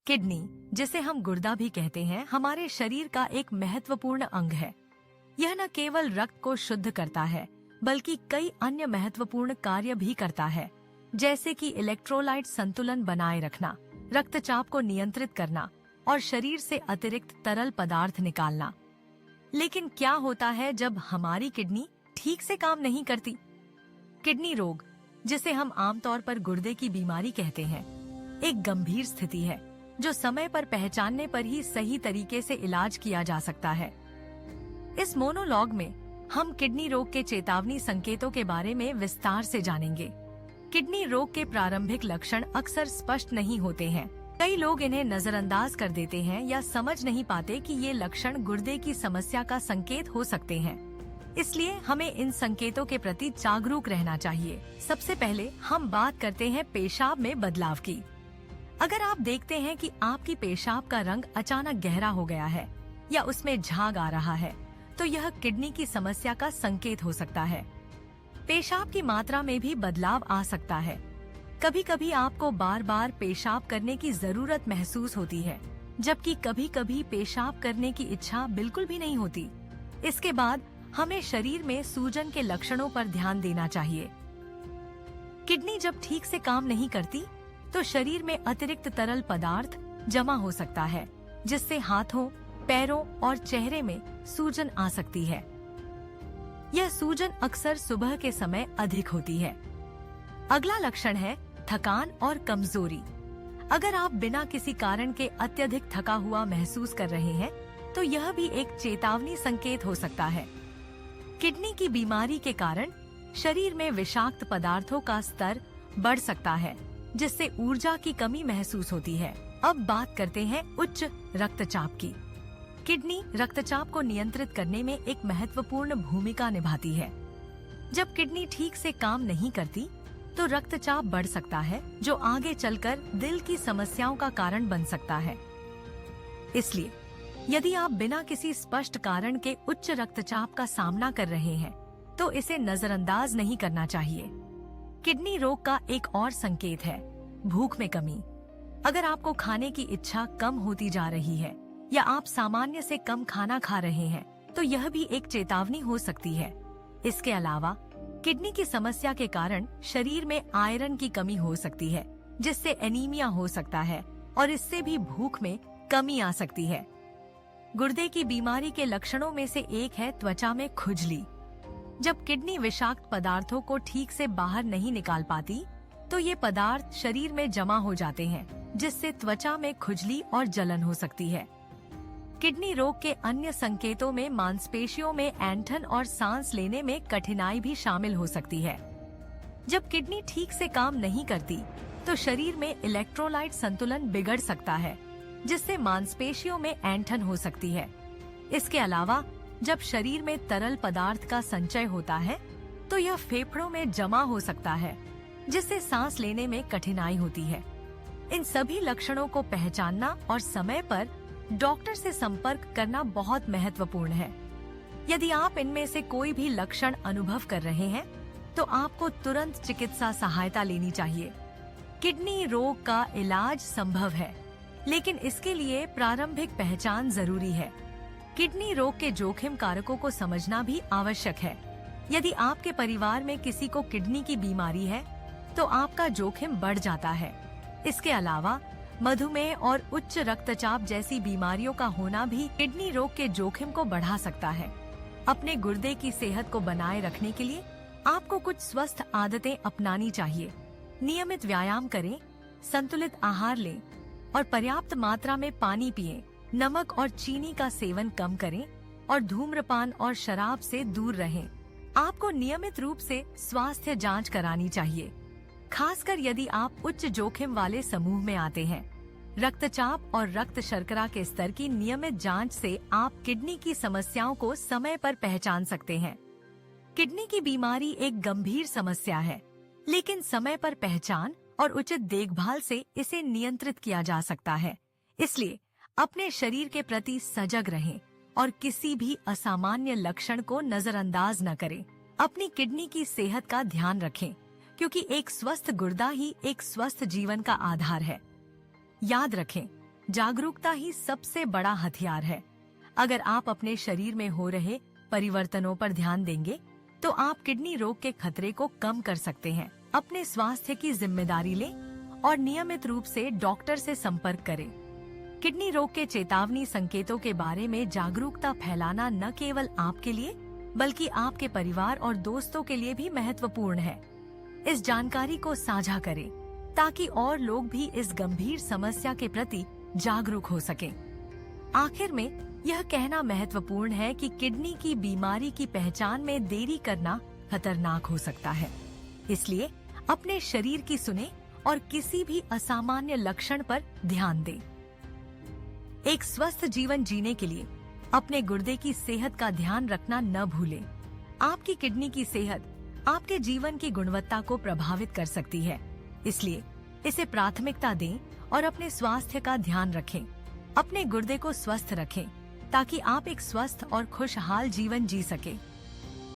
Kidney, जिसे हम गुर्दा भी कहते हैं, हमारे शरीर का एक महत्वपूर्ण अंग है। यह न केवल रक्त को शुद्ध करता है बल्कि कई अन्य महत्वपूर्ण कार्य भी करता है, जैसे कि इलेक्ट्रोलाइट संतुलन बनाए रखना, रक्तचाप को नियंत्रित करना और शरीर से अतिरिक्त तरल पदार्थ निकालना। लेकिन क्या होता है जब हमारी किडनी ठीक से काम नहीं करती? किडनी रोग, जिसे हम आमतौर पर गुर्दे की बीमारी कहते हैं, एक गंभीर स्थिति है जो समय पर पहचानने पर ही सही तरीके से इलाज किया जा सकता है। इस मोनोलॉग में हम किडनी रोग के चेतावनी संकेतों के बारे में विस्तार से जानेंगे। किडनी रोग के प्रारंभिक लक्षण अक्सर स्पष्ट नहीं होते हैं। कई लोग इन्हें नजरअंदाज कर देते हैं या समझ नहीं पाते कि ये लक्षण गुर्दे की समस्या का संकेत हो सकते हैं। इसलिए हमें इन संकेतों के प्रति जागरूक रहना चाहिए। सबसे पहले हम बात करते हैं पेशाब में बदलाव की। अगर आप देखते हैं कि आपकी पेशाब का रंग अचानक गहरा हो गया है या उसमें झाग आ रहा है, तो यह किडनी की समस्या का संकेत हो सकता है। पेशाब की मात्रा में भी बदलाव आ सकता है। कभी कभी आपको बार बार पेशाब करने की जरूरत महसूस होती है, जबकि कभी कभी पेशाब करने की इच्छा बिल्कुल भी नहीं होती। इसके बाद हमें शरीर में सूजन के लक्षणों पर ध्यान देना चाहिए। किडनी जब ठीक से काम नहीं करती, तो शरीर में अतिरिक्त तरल पदार्थ जमा हो सकता है, जिससे हाथों, पैरों और चेहरे में सूजन आ सकती है। यह सूजन अक्सर सुबह के समय अधिक होती है। अगला लक्षण है थकान और कमजोरी। अगर आप बिना किसी कारण के अत्यधिक थका हुआ महसूस कर रहे हैं, तो यह भी एक चेतावनी संकेत हो सकता है। किडनी की बीमारी के कारण शरीर में विषाक्त पदार्थों का स्तर बढ़ सकता है, जिससे ऊर्जा की कमी महसूस होती है। अब बात करते हैं उच्च रक्तचाप की। किडनी रक्तचाप को नियंत्रित करने में एक महत्वपूर्ण भूमिका निभाती है। जब किडनी ठीक से काम नहीं करती, तो रक्तचाप बढ़ सकता है, जो आगे चलकर दिल की समस्याओं का कारण बन सकता है। इसलिए यदि आप बिना किसी स्पष्ट कारण के उच्च रक्तचाप का सामना कर रहे हैं, तो इसे नजरअंदाज नहीं करना चाहिए। किडनी रोग का एक और संकेत है भूख में कमी। अगर आपको खाने की इच्छा कम होती जा रही है या आप सामान्य से कम खाना खा रहे हैं, तो यह भी एक चेतावनी हो सकती है। इसके अलावा किडनी की समस्या के कारण शरीर में आयरन की कमी हो सकती है, जिससे एनीमिया हो सकता है और इससे भी भूख में कमी आ सकती है। गुर्दे की बीमारी के लक्षणों में से एक है त्वचा में खुजली। जब किडनी विषाक्त पदार्थों को ठीक से बाहर नहीं निकाल पाती, तो ये पदार्थ शरीर में जमा हो जाते हैं, जिससे त्वचा में खुजली और जलन हो सकती है। किडनी रोग के अन्य संकेतों में मांसपेशियों में ऐंठन और सांस लेने में कठिनाई भी शामिल हो सकती है। जब किडनी ठीक से काम नहीं करती, तो शरीर में इलेक्ट्रोलाइट संतुलन बिगड़ सकता है, जिससे मांसपेशियों में ऐंठन हो सकती है। इसके अलावा जब शरीर में तरल पदार्थ का संचय होता है, तो यह फेफड़ों में जमा हो सकता है, जिससे सांस लेने में कठिनाई होती है। इन सभी लक्षणों को पहचानना और समय पर डॉक्टर से संपर्क करना बहुत महत्वपूर्ण है। यदि आप इनमें से कोई भी लक्षण अनुभव कर रहे हैं, तो आपको तुरंत चिकित्सा सहायता लेनी चाहिए। किडनी रोग का इलाज संभव है, लेकिन इसके लिए प्रारंभिक पहचान जरूरी है। किडनी रोग के जोखिम कारकों को समझना भी आवश्यक है। यदि आपके परिवार में किसी को किडनी की बीमारी है, तो आपका जोखिम बढ़ जाता है। इसके अलावा मधुमेह और उच्च रक्तचाप जैसी बीमारियों का होना भी किडनी रोग के जोखिम को बढ़ा सकता है। अपने गुर्दे की सेहत को बनाए रखने के लिए आपको कुछ स्वस्थ आदतें अपनानी चाहिए। नियमित व्यायाम करें, संतुलित आहार लें और पर्याप्त मात्रा में पानी पिएं। नमक और चीनी का सेवन कम करें और धूम्रपान और शराब से दूर रहें। आपको नियमित रूप से स्वास्थ्य जांच करानी चाहिए, खासकर यदि आप उच्च जोखिम वाले समूह में आते हैं। रक्तचाप और रक्त शर्करा के स्तर की नियमित जांच से आप किडनी की समस्याओं को समय पर पहचान सकते हैं। किडनी की बीमारी एक गंभीर समस्या है, लेकिन समय पर पहचान और उचित देखभाल से इसे नियंत्रित किया जा सकता है। इसलिए अपने शरीर के प्रति सजग रहें और किसी भी असामान्य लक्षण को नजरअंदाज न करें। अपनी किडनी की सेहत का ध्यान रखें, क्योंकि एक स्वस्थ गुर्दा ही एक स्वस्थ जीवन का आधार है। याद रखें, जागरूकता ही सबसे बड़ा हथियार है। अगर आप अपने शरीर में हो रहे परिवर्तनों पर ध्यान देंगे तो आप किडनी रोग के खतरे को कम कर सकते हैं। अपने स्वास्थ्य की जिम्मेदारी लें और नियमित रूप से डॉक्टर से संपर्क करें। किडनी रोग के चेतावनी संकेतों के बारे में जागरूकता फैलाना न केवल आपके लिए बल्कि आपके परिवार और दोस्तों के लिए भी महत्वपूर्ण है। इस जानकारी को साझा करें ताकि और लोग भी इस गंभीर समस्या के प्रति जागरूक हो सकें। आखिर में यह कहना महत्वपूर्ण है कि किडनी की बीमारी की पहचान में देरी करना खतरनाक हो सकता है। इसलिए अपने शरीर की सुने और किसी भी असामान्य लक्षण पर ध्यान दें। एक स्वस्थ जीवन जीने के लिए अपने गुर्दे की सेहत का ध्यान रखना न भूलें। आपकी किडनी की सेहत आपके जीवन की गुणवत्ता को प्रभावित कर सकती है, इसलिए इसे प्राथमिकता दें और अपने स्वास्थ्य का ध्यान रखें। अपने गुर्दे को स्वस्थ रखें ताकि आप एक स्वस्थ और खुशहाल जीवन जी सकें।